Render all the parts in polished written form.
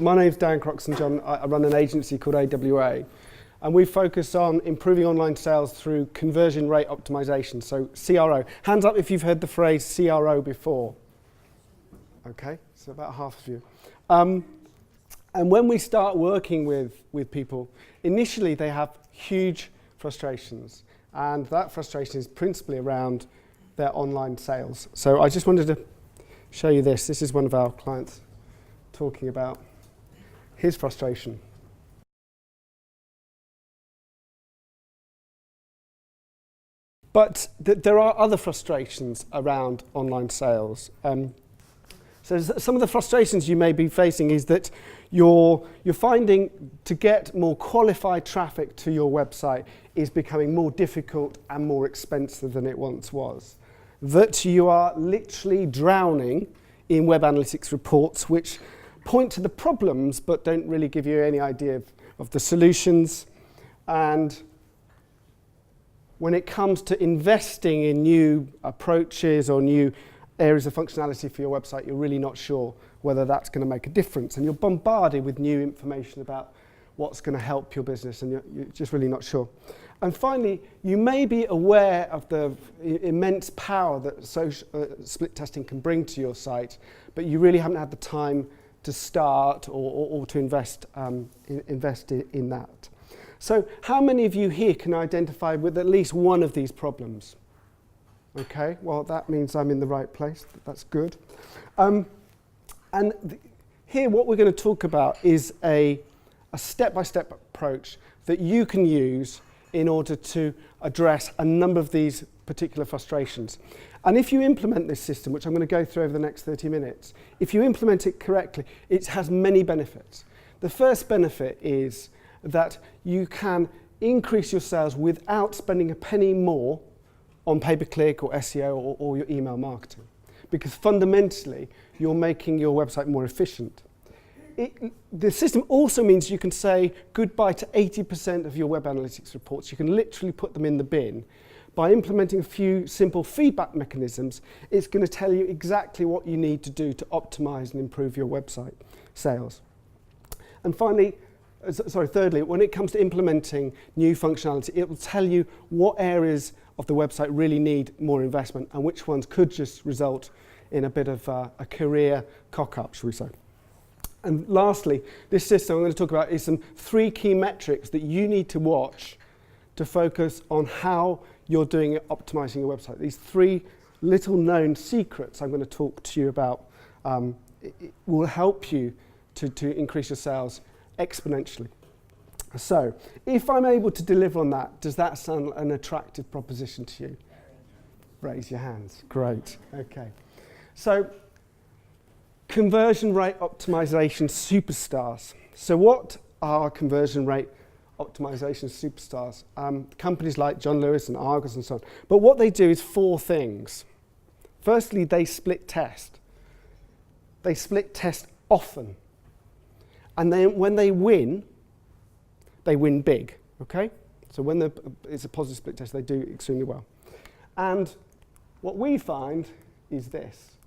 my name's Croxen-John. I run an agency called AWA, and we focus on improving online sales through conversion rate optimization, so CRO. Hands up if you've heard the phrase CRO before. Okay, so about half of you. And when we start working with people, initially they have huge frustrations, and that frustration is principally around their online sales. So I just wanted to show you this. This is one of our clients talking about his frustration. But there are other frustrations around online sales. So some of the frustrations you may be facing is that you're finding to get more qualified traffic to your website is becoming more difficult and more expensive than it once was. That you are literally drowning in web analytics reports which point to the problems but don't really give you any idea of the solutions. And when it comes to investing in new approaches or new areas of functionality for your website, you're really not sure whether that's going to make a difference. And you're bombarded with new information about what's going to help your business, and you're just really not sure. And finally, you may be aware of the immense power that split testing can bring to your site, but you really haven't had the time to start or to invest in that. So how many of you here can identify with at least one of these problems? Okay, well that means I'm in the right place. That's good. Here what we're going to talk about is a step-by-step approach that you can use in order to address a number of these particular frustrations. And if you implement this system, which I'm going to go through over the next 30 minutes, if you implement it correctly, it has many benefits. The first benefit is that you can increase your sales without spending a penny more on pay-per-click or SEO or your email marketing, because fundamentally you're making your website more efficient. The system also means you can say goodbye to 80% of your web analytics reports. You can literally put them in the bin. By implementing a few simple feedback mechanisms, it's going to tell you exactly what you need to do to optimize and improve your website sales. And finally, thirdly, when it comes to implementing new functionality, it will tell you what areas of the website really need more investment and which ones could just result in a bit of a career cock-up, shall we say. And lastly, this system I'm going to talk about is some 3 key metrics that you need to watch to focus on how you're doing it, optimizing your website. These 3 little known secrets I'm going to talk to you about it will help you to increase your sales exponentially. So, if I'm able to deliver on that, does that sound an attractive proposition to you? Raise your hands. Great. Okay. So, conversion rate optimization superstars. So, what are conversion rate optimization superstars? Companies like John Lewis and Argos and so on. But what they do is 4 things. Firstly, they split test. They split test often. And then when they win big, okay? So when it's a positive split test, they do extremely well. And what we find is this.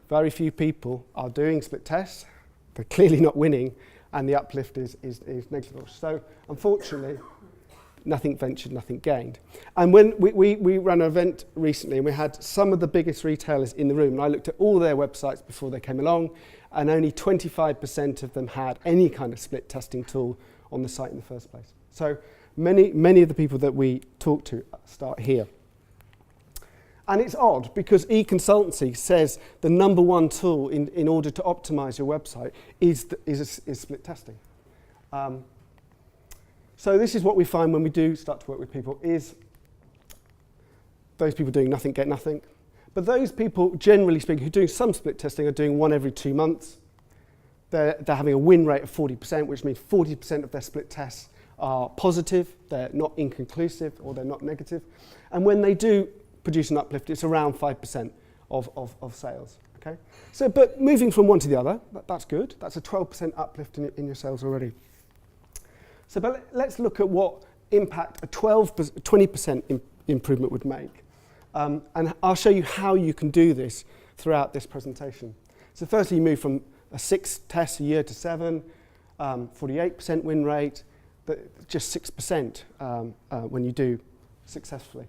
Very few people are doing split tests. They're clearly not winning, and the uplift is negligible. So unfortunately, nothing ventured, nothing gained. And when we ran an event recently, and we had some of the biggest retailers in the room, and I looked at all their websites before they came along, and only 25% of them had any kind of split testing tool on the site in the first place. So many of the people that we talk to start here. And it's odd because eConsultancy says the number 1 tool in order to optimize your website is split testing. So this is what we find when we do start to work with people, is those people doing nothing get nothing. But those people, generally speaking, who are doing some split testing are doing 1 every 2 months. They're having a win rate of 40%, which means 40% of their split tests are positive, they're not inconclusive, or they're not negative. And when they do produce an uplift, it's around 5% of sales. Okay? So, but moving from one to the other, that's good. That's a 12% uplift in your sales already. So, but let's look at what impact a 20% improvement would make. And I'll show you how you can do this throughout this presentation. So firstly, you move from 6 tests a year to 7, 48% win rate, but just 6% when you do successfully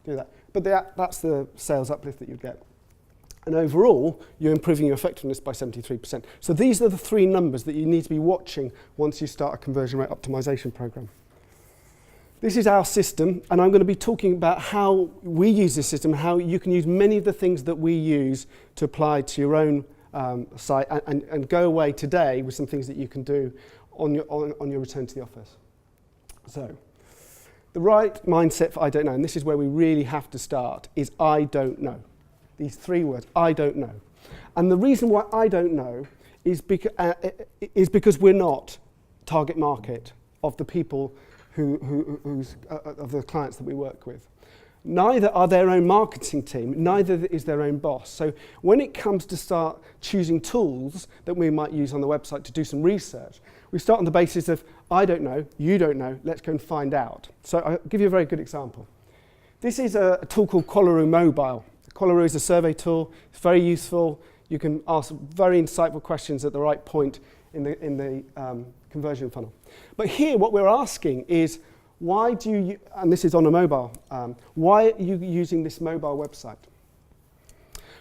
do that. But that's the sales uplift that you get. And overall, you're improving your effectiveness by 73%. So these are the 3 numbers that you need to be watching once you start a conversion rate optimization program. This is our system, and I'm going to be talking about how we use this system, how you can use many of the things that we use to apply to your own site and go away today with some things that you can do on your return to the office. So, the right mindset for I don't know, and this is where we really have to start, is I don't know. These 3 words, I don't know. And the reason why I don't know is because we're not target market of the people of the clients that we work with. Neither are their own marketing team, neither is their own boss. So when it comes to start choosing tools that we might use on the website to do some research, we start on the basis of, I don't know, you don't know, let's go and find out. So I'll give you a very good example. This is a tool called Qualaroo Mobile. Qualaroo is a survey tool, it's very useful. You can ask very insightful questions at the right point in the conversion funnel. But here what we're asking is, why do you, and this is on a mobile, why are you using this mobile website?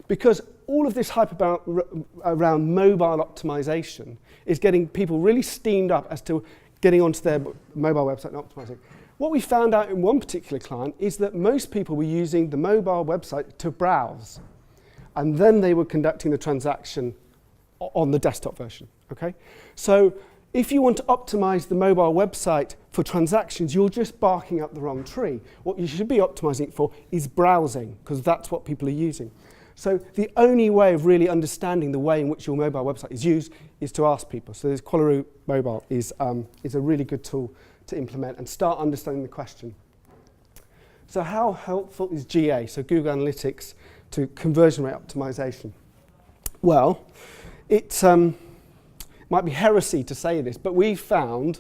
Because all of this hype around mobile optimization is getting people really steamed up as to getting onto their mobile website and optimizing. What we found out in one particular client is that most people were using the mobile website to browse, and then they were conducting the transaction on the desktop version, okay? So if you want to optimize the mobile website for transactions, you're just barking up the wrong tree. What you should be optimizing it for is browsing, because that's what people are using. So the only way of really understanding the way in which your mobile website is used is to ask people. So this Qualaroo Mobile is a really good tool to implement and start understanding the question. So how helpful is GA, so Google Analytics, to conversion rate optimization? Well, it might be heresy to say this, but we found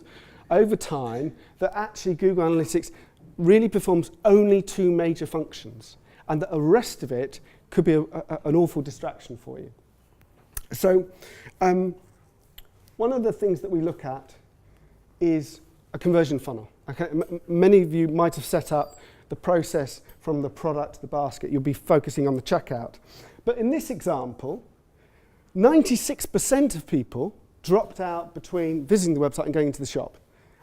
over time that actually Google Analytics really performs only 2 major functions, and that the rest of it could be an awful distraction for you. So one of the things that we look at is a conversion funnel. Okay? Many of you might have set up the process from the product to the basket. You'll be focusing on the checkout. But in this example, 96% of people dropped out between visiting the website and going into the shop.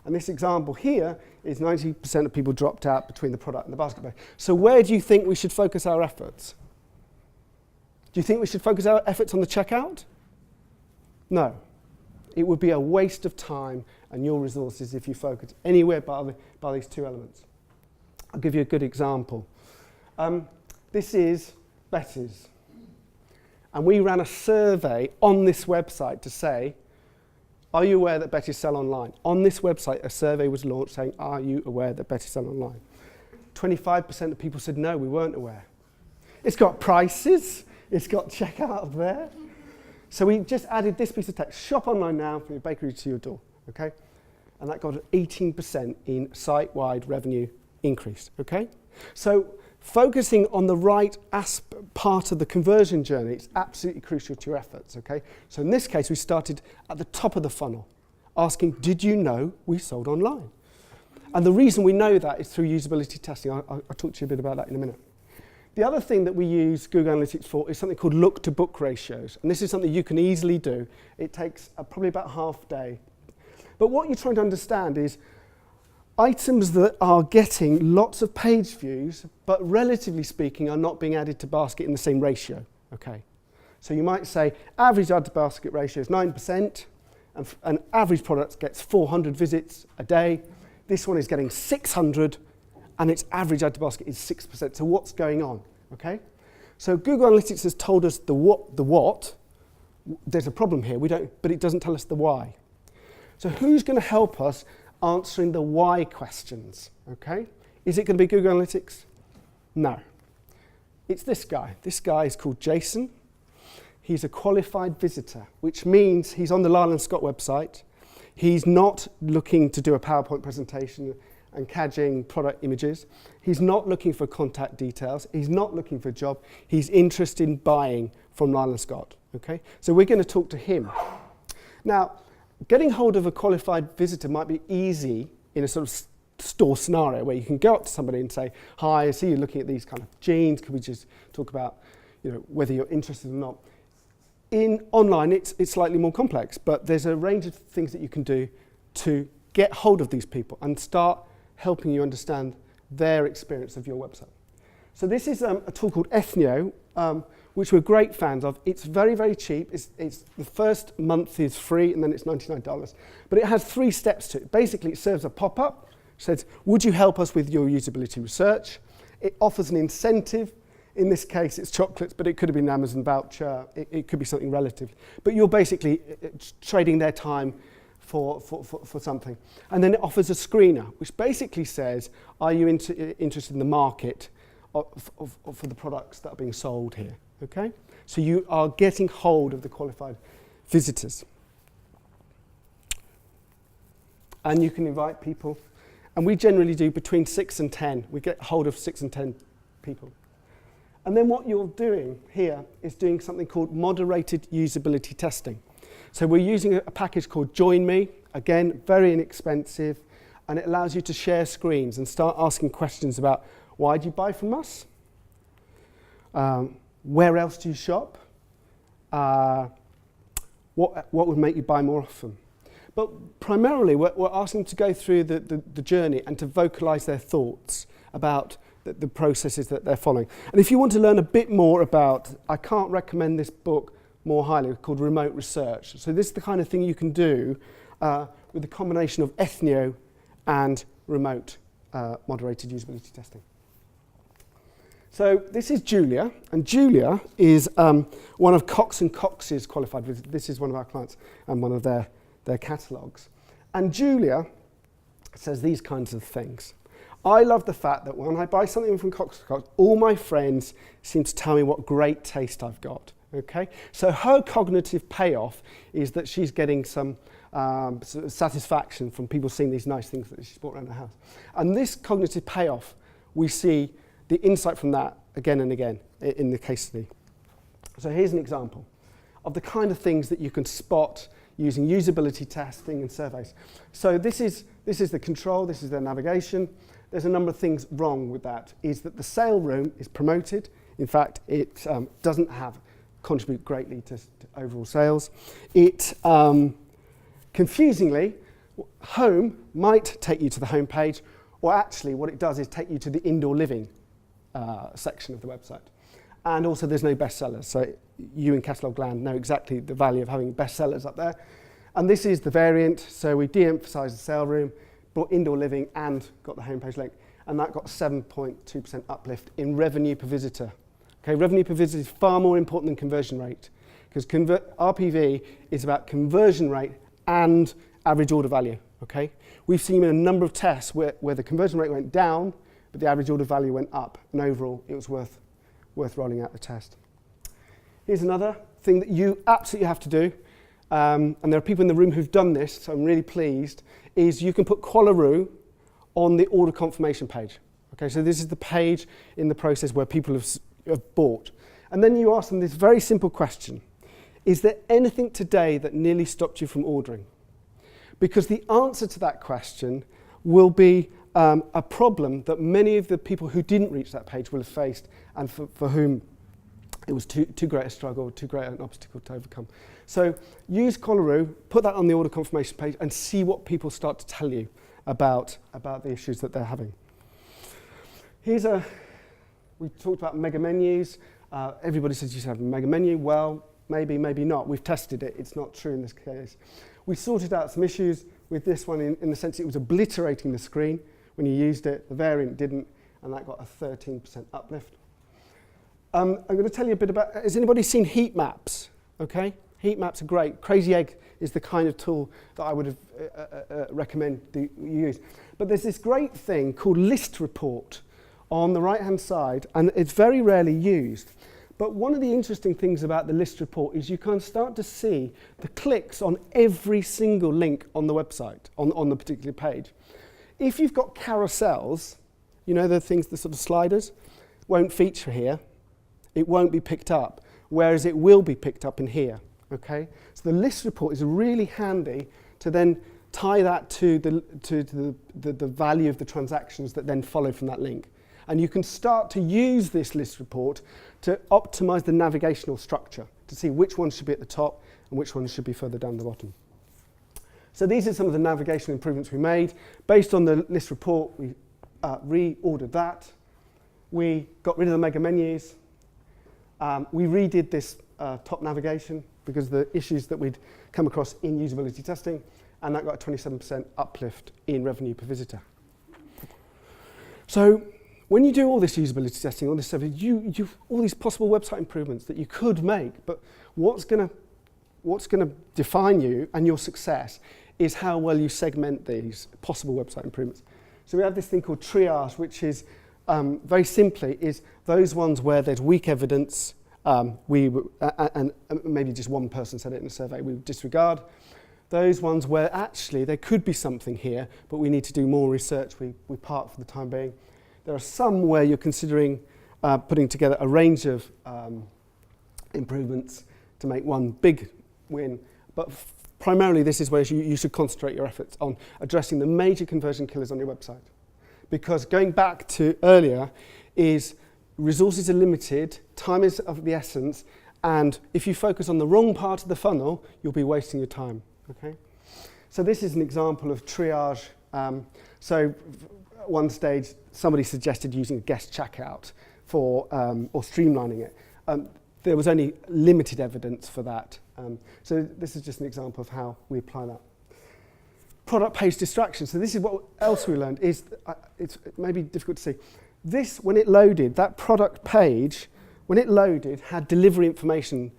And this example here is 90% of people dropped out between the product and the basket bag. So where do you think we should focus our efforts? Do you think we should focus our efforts on the checkout? No. It would be a waste of time and your resources if you focus anywhere by these 2 elements. I'll give you a good example. This is Betty's. And we ran a survey on this website to say, are you aware that Betty's sell online? On this website, a survey was launched saying, are you aware that Betty's sell online? 25% of people said, no, we weren't aware. It's got prices. It's got checkout up there. So we just added this piece of text, shop online now from your bakery to your door, okay? And that got an 18% in site-wide revenue increase, okay? So focusing on the right part of the conversion journey is absolutely crucial to your efforts, okay? So in this case, we started at the top of the funnel, asking, did you know we sold online? And the reason we know that is through usability testing. I'll talk to you a bit about that in a minute. The other thing that we use Google Analytics for is something called look-to-book ratios. And this is something you can easily do. It takes probably about half a day. But what you're trying to understand is items that are getting lots of page views, but relatively speaking are not being added to basket in the same ratio. Okay. So you might say average add to basket ratio is 9%, and an average product gets 400 visits a day. This one is getting 600, and its average add to basket is 6%. So what's going on? Okay. So Google Analytics has told us the what. There's a problem here. But it doesn't tell us the why. So who's going to help us answering the why questions? Okay. Is it going to be Google Analytics? No. It's this guy. This guy is called Jason. He's a qualified visitor, which means he's on the Lyle & Scott website. He's not looking to do a PowerPoint presentation and cadging product images. He's not looking for contact details. He's not looking for a job. He's interested in buying from Lyle & Scott. Okay? So we're going to talk to him. Now, getting hold of a qualified visitor might be easy in a sort of store scenario where you can go up to somebody and say, hi, I see you're looking at these kind of jeans. Could we just talk about, whether you're interested or not? In online, it's slightly more complex, but there's a range of things that you can do to get hold of these people and start helping you understand their experience of your website. So this is a tool called Ethnio, which we're great fans of. It's very, very cheap. It's the first month is free and then it's $99. But it has 3 steps to it. Basically, it serves a pop-up, says, would you help us with your usability research? It offers an incentive. In this case, it's chocolates, but it could have been an Amazon voucher. It could be something relative. But you're basically trading their time for something. And then it offers a screener, which basically says, are you interested in the market for the products that are being sold here? Okay? So you are getting hold of the qualified visitors. And you can invite people. And we generally do between 6 and 10. We get hold of 6 and 10 people. And then what you're doing here is doing something called moderated usability testing. So we're using a package called Join Me, again, very inexpensive, and it allows you to share screens and start asking questions about why do you buy from us? Where else do you shop? What would make you buy more often? But primarily, we're asking them to go through the journey and to vocalize their thoughts about the processes that they're following. And if you want to learn a bit more about, I can't recommend this book more highly, called Remote Research. So this is the kind of thing you can do with a combination of Ethnio and remote moderated usability testing. So this is Julia, and Julia is one of Cox & Cox's qualified visitors. This is one of our clients and one of their catalogues. And Julia says these kinds of things. I love the fact that when I buy something from Cox & Cox, all my friends seem to tell me what great taste I've got. Okay? So her cognitive payoff is that she's getting some sort of satisfaction from people seeing these nice things that she's bought around the house. And this cognitive payoff, we see the insight from that again and again in the case study. So here's an example of the kind of things that you can spot using usability testing and surveys. So this is the control, this is their navigation. There's a number of things wrong with that, is that the sale room is promoted. In fact, it doesn't contribute greatly to overall sales. It, confusingly, home might take you to the home page, or actually what it does is take you to the indoor living section of the website. And also there's no bestsellers, so you in Catalogue Land know exactly the value of having bestsellers up there. And this is the variant, so we de-emphasised the sale room, brought indoor living and got the homepage link, and that got 7.2% uplift in revenue per visitor. Okay, revenue per visitor is far more important than conversion rate, because RPV is about conversion rate and average order value. Okay, we've seen in a number of tests where the conversion rate went down, but the average order value went up, and overall it was worth rolling out the test. Here's another thing that you absolutely have to do, and there are people in the room who've done this, so I'm really pleased, is you can put Qualaroo on the order confirmation page. Okay, so this is the page in the process where people have bought. And then you ask them this very simple question. Is there anything today that nearly stopped you from ordering? Because the answer to that question will be a problem that many of the people who didn't reach that page will have faced, and for whom it was too great a struggle, too great an obstacle to overcome. So use Qualaroo, put that on the order confirmation page, and see what people start to tell you about the issues that they're having. We talked about mega menus. Everybody says you should have a mega menu. Well, maybe, maybe not. We've tested it. It's not true in this case. We sorted out some issues with this one in the sense it was obliterating the screen when you used it. The variant didn't, and that got a 13% uplift. I'm going to tell you a bit about, has anybody seen heat maps? Okay, heat maps are great. Crazy Egg is the kind of tool that I would recommend you use. But there's this great thing called List Report on the right-hand side, and it's very rarely used. But one of the interesting things about the List Report is you can start to see the clicks on every single link on the website, on the particular page. If you've got carousels, you know the things, the sort of sliders, won't feature here. It won't be picked up, whereas it will be picked up in here, okay? So the list report is really handy to then tie that to the value of the transactions that then follow from that link. And you can start to use this list report to optimize the navigational structure, to see which ones should be at the top and which ones should be further down the bottom. So these are some of the navigational improvements we made. Based on the list report, we reordered that. We got rid of the mega menus. We redid this top navigation because of the issues that we'd come across in usability testing, and that got a 27% uplift in revenue per visitor. So when you do all this usability testing, all this stuff, you've all these possible website improvements that you could make, but what's going to define you and your success is how well you segment these possible website improvements. So we have this thing called triage, which is very simply is those ones where there's weak evidence, and maybe just one person said it in a survey, we would disregard. Those ones where actually there could be something here, but we need to do more research, we park for the time being. There are some where you're considering putting together a range of improvements to make one big win, but primarily this is where you should concentrate your efforts on addressing the major conversion killers on your website. Because going back to earlier is resources are limited, time is of the essence, and if you focus on the wrong part of the funnel, you'll be wasting your time. Okay? So this is an example of triage. So at one stage, somebody suggested using a guest checkout for, or streamlining it. There was only limited evidence for that. So this is just an example of how we apply that. Product page distraction. So this is what else we learned is, it's maybe difficult to see. This, when it loaded, that product page, when it loaded, had delivery information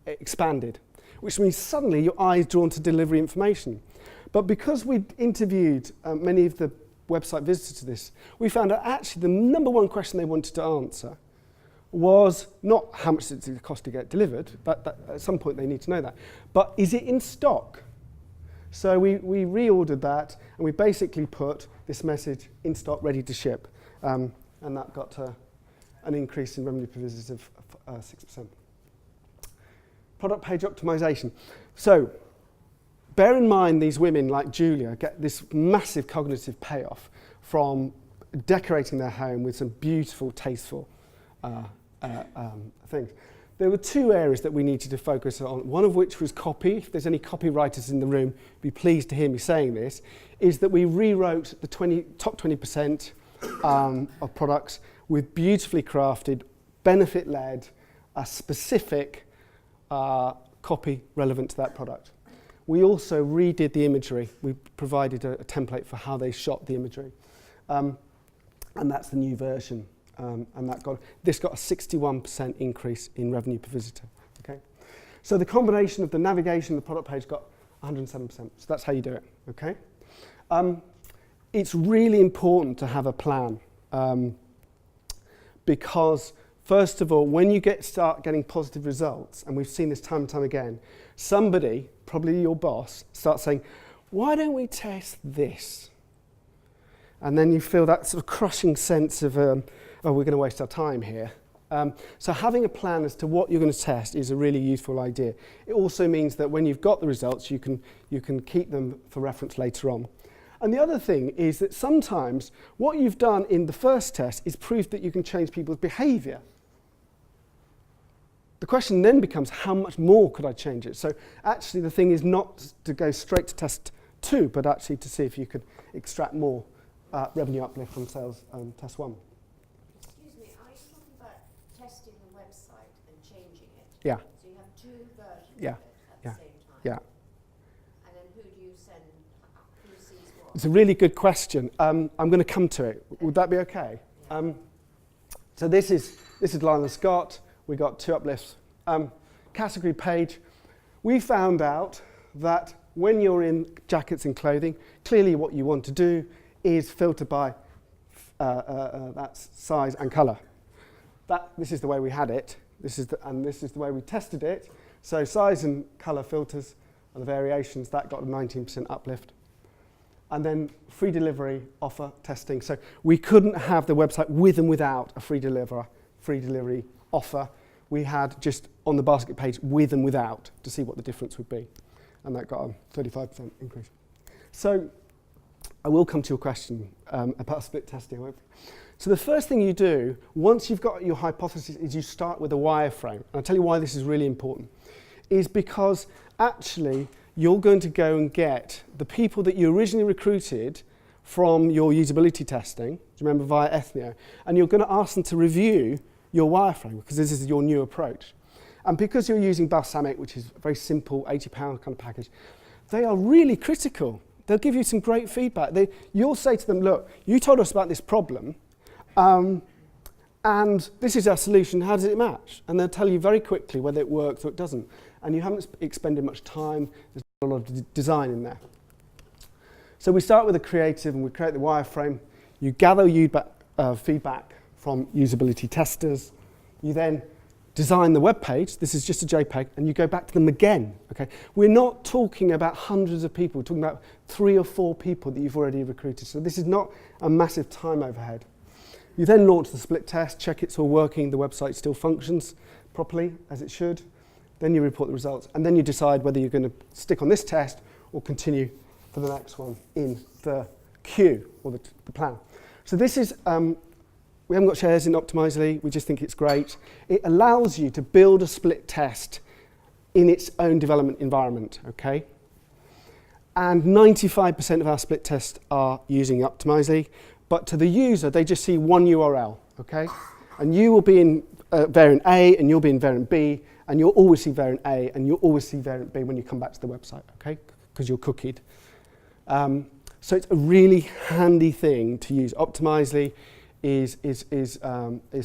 expanded, which means suddenly your eye is drawn to delivery information. But because we interviewed many of the website visitors to this, we found out actually the number one question they wanted to answer was not how much does it cost to get delivered, but at some point they need to know that, but is it in stock? So we reordered that, and we basically put this message in stock, ready to ship, and that got an increase in revenue per visit of 6%. Product page optimization. So bear in mind these women like Julia get this massive cognitive payoff from decorating their home with some beautiful, tasteful things. There were two areas that we needed to focus on, one of which was copy. If there's any copywriters in the room, be pleased to hear me saying this, is that we rewrote the top 20% of products with beautifully crafted, benefit-led, specific copy relevant to that product. We also redid the imagery. We provided a template for how they shot the imagery. And that's the new version. And this got a 61% increase in revenue per visitor. Okay, so the combination of the navigation and the product page got 107%. So that's how you do it. Okay, it's really important to have a plan because first of all, when you start getting positive results, and we've seen this time and time again, somebody, probably your boss, starts saying, "Why don't we test this?" And then you feel that sort of crushing sense of oh, we're going to waste our time here. So having a plan as to what you're going to test is a really useful idea. It also means that when you've got the results, you can keep them for reference later on. And the other thing is that sometimes what you've done in the first test is proof that you can change people's behavior. The question then becomes, how much more could I change it? So actually the thing is not to go straight to test 2, but actually to see if you could extract more revenue uplift from sales test 1. Yeah. So you have two versions yeah. of it at the same time. Yeah. And then who do you send? Who sees what? It's a really good question. I'm going to come to it. Would that be okay? Yeah. So this is Lionel Scott. We got 2 uplifts. Category page. We found out that when you're in jackets and clothing, clearly what you want to do is filter by that size and colour. This is the way we had it. This is the way we tested it. So size and colour filters and the variations, that got a 19% uplift. and then free delivery offer testing. So we couldn't have the website with and without a free delivery offer. We had just on the basket page with and without to see what the difference would be. And that got a 35% increase. So I will come to your question about split testing. So the first thing you do, once you've got your hypothesis, is you start with a wireframe. And I'll tell you why this is really important. Is because actually you're going to go and get the people that you originally recruited from your usability testing, do you remember, via Ethnio, and you're going to ask them to review your wireframe because this is your new approach. And because you're using Balsamic, which is a very simple £80 kind of package, they are really critical. They'll give you some great feedback. You'll say to them, look, you told us about this problem, and this is our solution, how does it match? And they'll tell you very quickly whether it works or it doesn't. And you haven't expended much time, there's a lot of design in there. So we start with a creative and we create the wireframe. You gather feedback from usability testers. You then design the web page. This is just a JPEG, and you go back to them again. Okay, we're not talking about hundreds of people. We're talking about 3 or 4 people that you've already recruited. So this is not a massive time overhead. You then launch the split test, check it's all working, the website still functions properly as it should. Then you report the results, and then you decide whether you're going to stick on this test or continue for the next one in the queue or the plan. So this is. We haven't got shares in Optimizely, we just think it's great. It allows you to build a split test in its own development environment, okay? And 95% of our split tests are using Optimizely, but to the user, they just see one URL, okay? And you will be in variant A, and you'll be in variant B, and you'll always see variant A, and you'll always see variant B when you come back to the website, okay? Because you're cookied. So it's a really handy thing to use. Optimizely is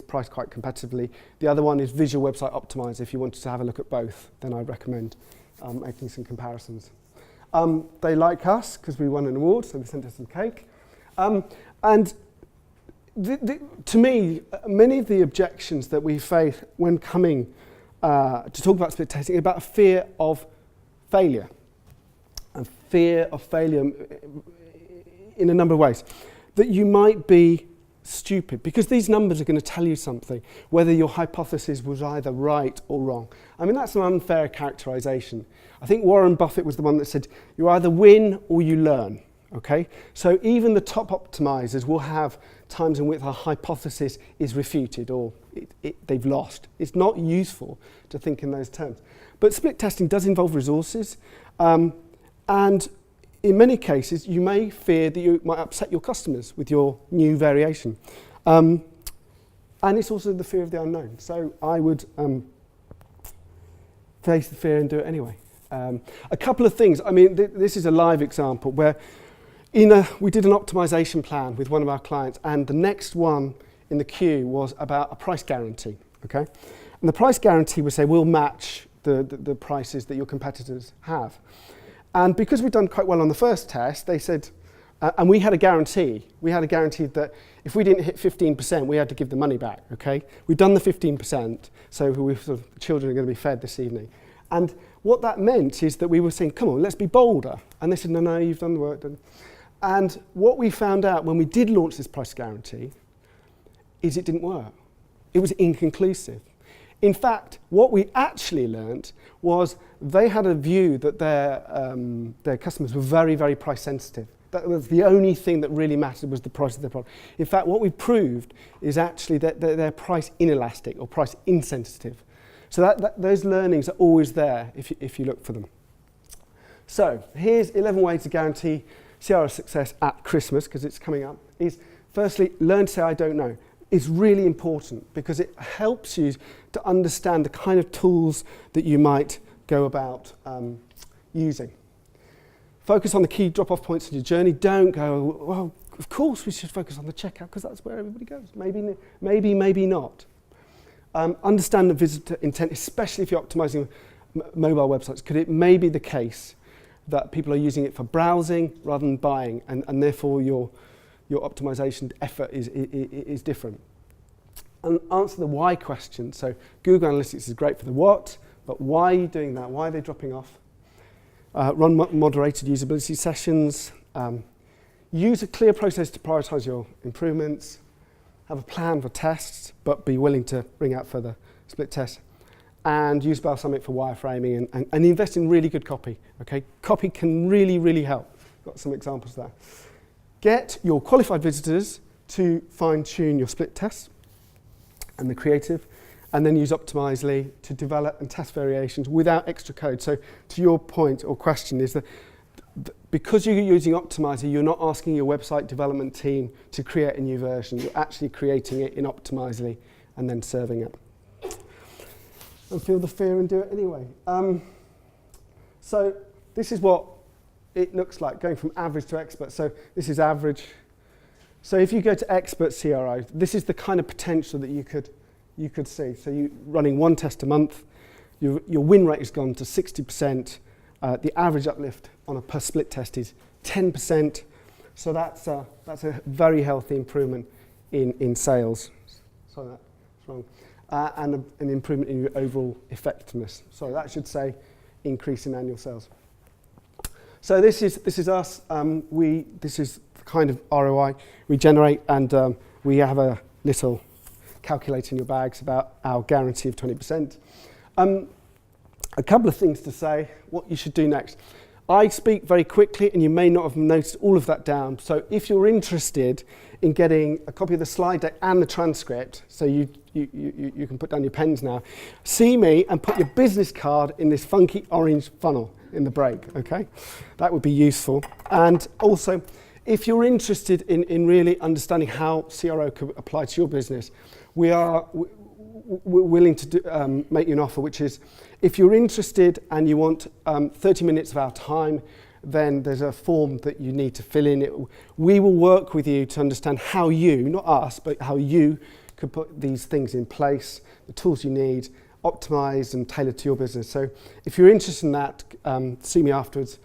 priced quite competitively. The other one is Visual Website Optimizer. If you wanted to have a look at both, then I'd recommend making some comparisons. They like us because we won an award, so they sent us some cake. And to me, many of the objections that we face when coming to talk about split testing are about a fear of failure. A fear of failure in a number of ways. That you might be stupid, because these numbers are going to tell you something, whether your hypothesis was either right or wrong. I mean, that's an unfair characterization. I think Warren Buffett was the one that said, you either win or you learn, okay? So even the top optimizers will have times in which a hypothesis is refuted or they've lost. It's not useful to think in those terms. But split testing does involve resources, and in many cases, you may fear that you might upset your customers with your new variation. And it's also the fear of the unknown. So I would face the fear and do it anyway. A couple of things. I mean, this is a live example where we did an optimization plan with one of our clients, and the next one in the queue was about a price guarantee. Okay, and the price guarantee would say we'll match the prices that your competitors have. And because we'd done quite well on the first test, they said, and we had a guarantee. We had a guarantee that if we didn't hit 15%, we had to give the money back, okay? We've done the 15%, so the children are going to be fed this evening. And what that meant is that we were saying, come on, let's be bolder. And they said, no, you've done the work. And what we found out when we did launch this price guarantee is it didn't work. It was inconclusive. In fact, what we actually learnt was they had a view that their customers were very, very price sensitive. That was the only thing that really mattered was the price of their product. In fact, what we proved is actually that they're price inelastic or price insensitive. So those learnings are always there if you look for them. So here's 11 ways to guarantee CRO success at Christmas, because it's coming up. Is firstly, learn to say I don't know. Is really important because it helps you to understand the kind of tools that you might go about using. Focus on the key drop-off points in your journey. Don't go, well, of course we should focus on the checkout because that's where everybody goes. Maybe not. Understand the visitor intent, especially if you're optimizing mobile websites, because it may be the case that people are using it for browsing rather than buying, and therefore your optimization effort is different. And answer the why question. So Google Analytics is great for the what, but why are you doing that? Why are they dropping off? Run moderated usability sessions. use a clear process to prioritise your improvements, have a plan for tests, but be willing to bring out further split tests, and use balsamic for wireframing, and invest in really good copy. Okay, copy can really, really help. Got some examples there. Get your qualified visitors to fine-tune your split tests and the creative, and then use Optimizely to develop and test variations without extra code. So to your point or question is that because you're using Optimizer, you're not asking your website development team to create a new version. You're actually creating it in Optimizely and then serving it. And feel the fear and do it anyway. So this is what it looks like, going from average to expert. So this is average. So if you go to expert CRO, this is the kind of potential that you could see. So you running one test a month, your win rate has gone to 60%. The average uplift on a per split test is 10%. So that's a very healthy improvement in sales. Sorry, that's wrong. And an improvement in your overall effectiveness. So that should say increase in annual sales. So this is us. This is the kind of ROI we generate, and we have a little calculator in your bags about our guarantee of 20%. A couple of things to say, what you should do next. I speak very quickly, and you may not have noticed all of that down. So if you're interested in getting a copy of the slide deck and the transcript, so you can put down your pens now, see me and put your business card in this funky orange funnel in the break, okay? That would be useful. And also, if you're interested in really understanding how CRO could apply to your business, we're willing to make you an offer, which is, if you're interested and you want 30 minutes of our time, then there's a form that you need to fill in. We will work with you to understand how you, not us, but how you could put these things in place, the tools you need, optimized and tailored to your business. So if you're interested in that, see me afterwards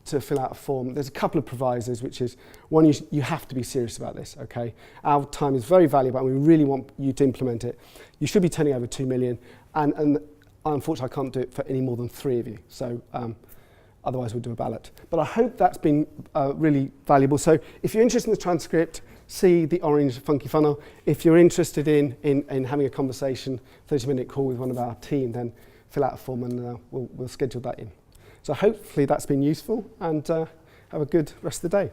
to fill out a form. There's a couple of provisos, which is, one, you have to be serious about this, okay? Our time is very valuable and we really want you to implement it. You should be turning over 2 million, and unfortunately I can't do it for any more than 3 of you, so otherwise we'll do a ballot. But I hope that's been really valuable. So if you're interested in the transcript, see the orange funky funnel. If you're interested in having a conversation, 30-minute call with one of our team, then fill out a form and we'll schedule that in. So hopefully that's been useful, and have a good rest of the day.